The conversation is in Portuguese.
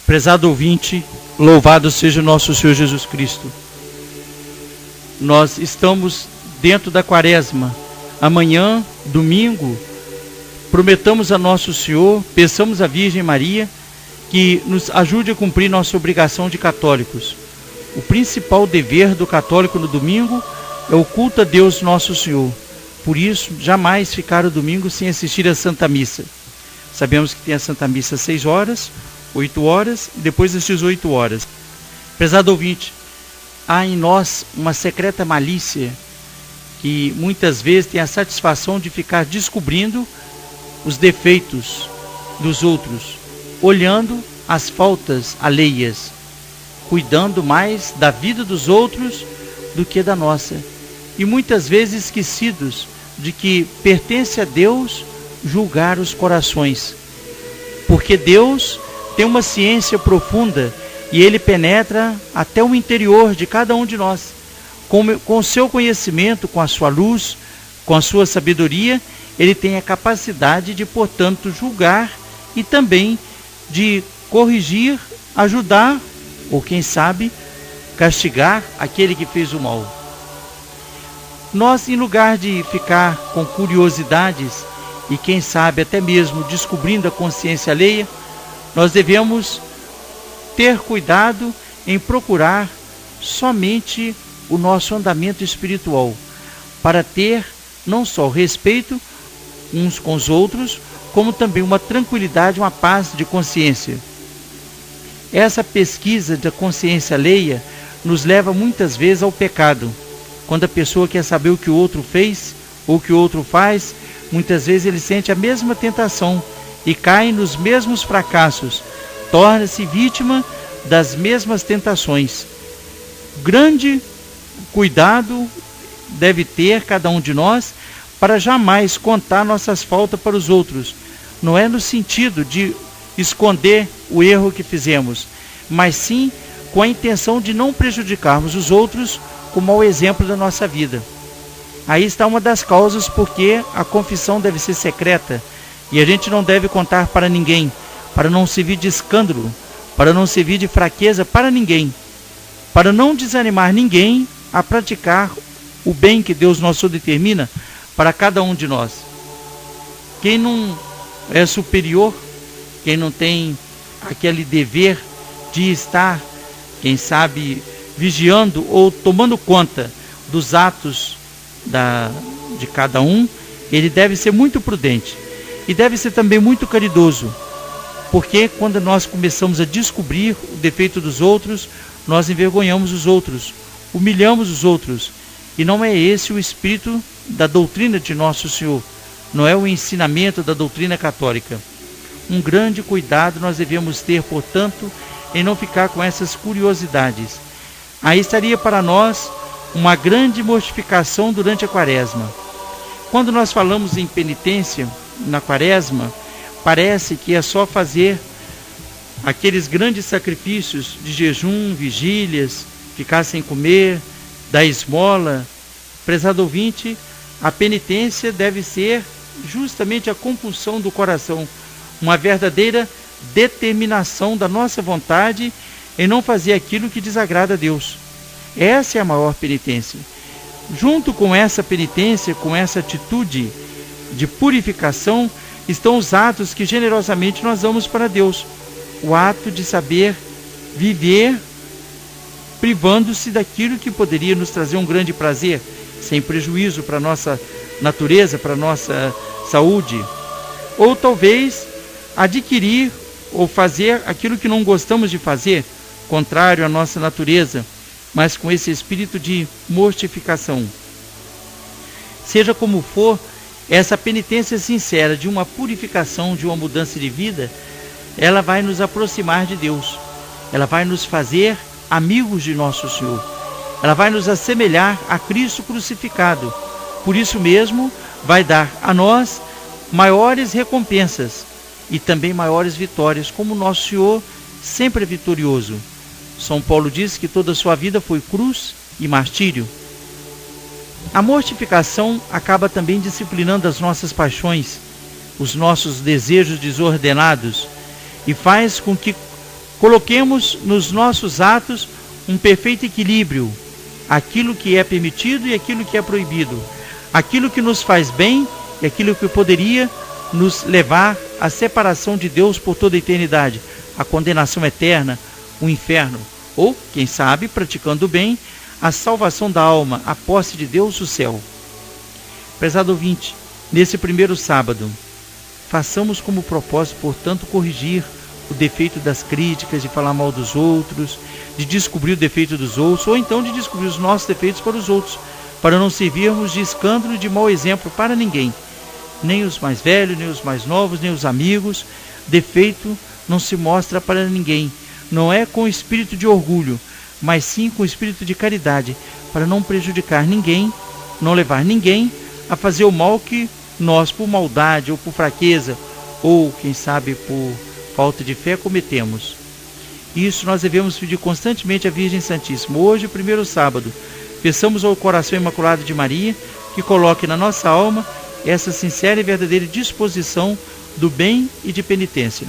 Prezado ouvinte, louvado seja nosso Senhor Jesus Cristo. Nós estamos dentro da quaresma. Amanhã, domingo, prometamos a nosso Senhor, peçamos à Virgem Maria que nos ajude a cumprir nossa obrigação de católicos. O principal dever do católico no domingo é o culto a Deus nosso Senhor. Por isso, jamais ficar o domingo sem assistir à Santa Missa. Sabemos que tem a Santa Missa às 6 horas, 8 horas e depois às 18 horas. Prezado ouvinte, há em nós uma secreta malícia que muitas vezes tem a satisfação de ficar descobrindo os defeitos dos outros, olhando as faltas alheias, cuidando mais da vida dos outros do que da nossa, e muitas vezes esquecidos de que pertence a Deus julgar os corações, porque Deus tem uma ciência profunda e Ele penetra até o interior de cada um de nós. Com o seu conhecimento, com a sua luz, com a sua sabedoria, Ele tem a capacidade de, portanto, julgar e também de corrigir, ajudar ou, quem sabe, castigar aquele que fez o mal. Nós, em lugar de ficar com curiosidades e, quem sabe, até mesmo descobrindo a consciência alheia, nós devemos ter cuidado em procurar somente o nosso andamento espiritual, para ter não só o respeito uns com os outros, como também uma tranquilidade, uma paz de consciência. Essa pesquisa da consciência alheia nos leva muitas vezes ao pecado. Quando a pessoa quer saber o que o outro fez ou o que o outro faz, muitas vezes ele sente a mesma tentação e cai nos mesmos fracassos, torna-se vítima das mesmas tentações. Grande cuidado deve ter cada um de nós para jamais contar nossas faltas para os outros. Não é no sentido de esconder o erro que fizemos, mas sim com a intenção de não prejudicarmos os outros com o mau exemplo da nossa vida. Aí está uma das causas porque a confissão deve ser secreta e a gente não deve contar para ninguém, para não servir de escândalo, para não servir de fraqueza para ninguém, para não desanimar ninguém a praticar o bem que Deus nosso determina para cada um de nós. Quem não é superior, quem não tem aquele dever de estar, quem sabe, vigiando ou tomando conta dos atos de cada um, ele deve ser muito prudente e deve ser também muito caridoso, porque quando nós começamos a descobrir o defeito dos outros, nós envergonhamos os outros, humilhamos os outros, e não é esse o espírito da doutrina de nosso Senhor, não é o ensinamento da doutrina católica. Um grande cuidado nós devemos ter, portanto, em não ficar com essas curiosidades. Aí estaria para nós uma grande mortificação durante a quaresma. Quando nós falamos em penitência na quaresma, parece que é só fazer aqueles grandes sacrifícios de jejum, vigílias, ficar sem comer, dar esmola. Prezado ouvinte, a penitência deve ser justamente a compulsão do coração, uma verdadeira determinação da nossa vontade em não fazer aquilo que desagrada a Deus. Essa é a maior penitência. Junto com essa penitência, com essa atitude de purificação, estão os atos que generosamente nós damos para Deus. O ato de saber viver privando-se daquilo que poderia nos trazer um grande prazer, sem prejuízo para a nossa natureza, para a nossa saúde. Ou talvez adquirir ou fazer aquilo que não gostamos de fazer, contrário à nossa natureza, mas com esse espírito de mortificação. Seja como for, essa penitência sincera de uma purificação, de uma mudança de vida, ela vai nos aproximar de Deus, ela vai nos fazer amigos de nosso Senhor, ela vai nos assemelhar a Cristo crucificado. Por isso mesmo, vai dar a nós maiores recompensas e também maiores vitórias, como nosso Senhor sempre é vitorioso. São Paulo diz que toda a sua vida foi cruz e martírio. A mortificação acaba também disciplinando as nossas paixões, os nossos desejos desordenados, e faz com que Coloquemos nos nossos atos um perfeito equilíbrio, aquilo que é permitido e aquilo que é proibido, aquilo que nos faz bem e aquilo que poderia nos levar à separação de Deus por toda a eternidade, a condenação eterna, o inferno, ou, quem sabe, praticando o bem, a salvação da alma, a posse de Deus, o céu. Prezado ouvinte, nesse primeiro sábado, façamos como propósito, portanto, corrigir o defeito das críticas, de falar mal dos outros, de descobrir o defeito dos outros, ou então de descobrir os nossos defeitos para os outros, para não servirmos de escândalo e de mau exemplo para ninguém, nem os mais velhos, nem os mais novos, nem os amigos. Defeito não se mostra para ninguém, não é com espírito de orgulho, mas sim com espírito de caridade, para não prejudicar ninguém, não levar ninguém a fazer o mal que nós, por maldade ou por fraqueza, ou quem sabe por falta de fé, cometemos. Isso nós devemos pedir constantemente à Virgem Santíssima. Hoje, o primeiro sábado, peçamos ao coração imaculado de Maria que coloque na nossa alma essa sincera e verdadeira disposição do bem e de penitência.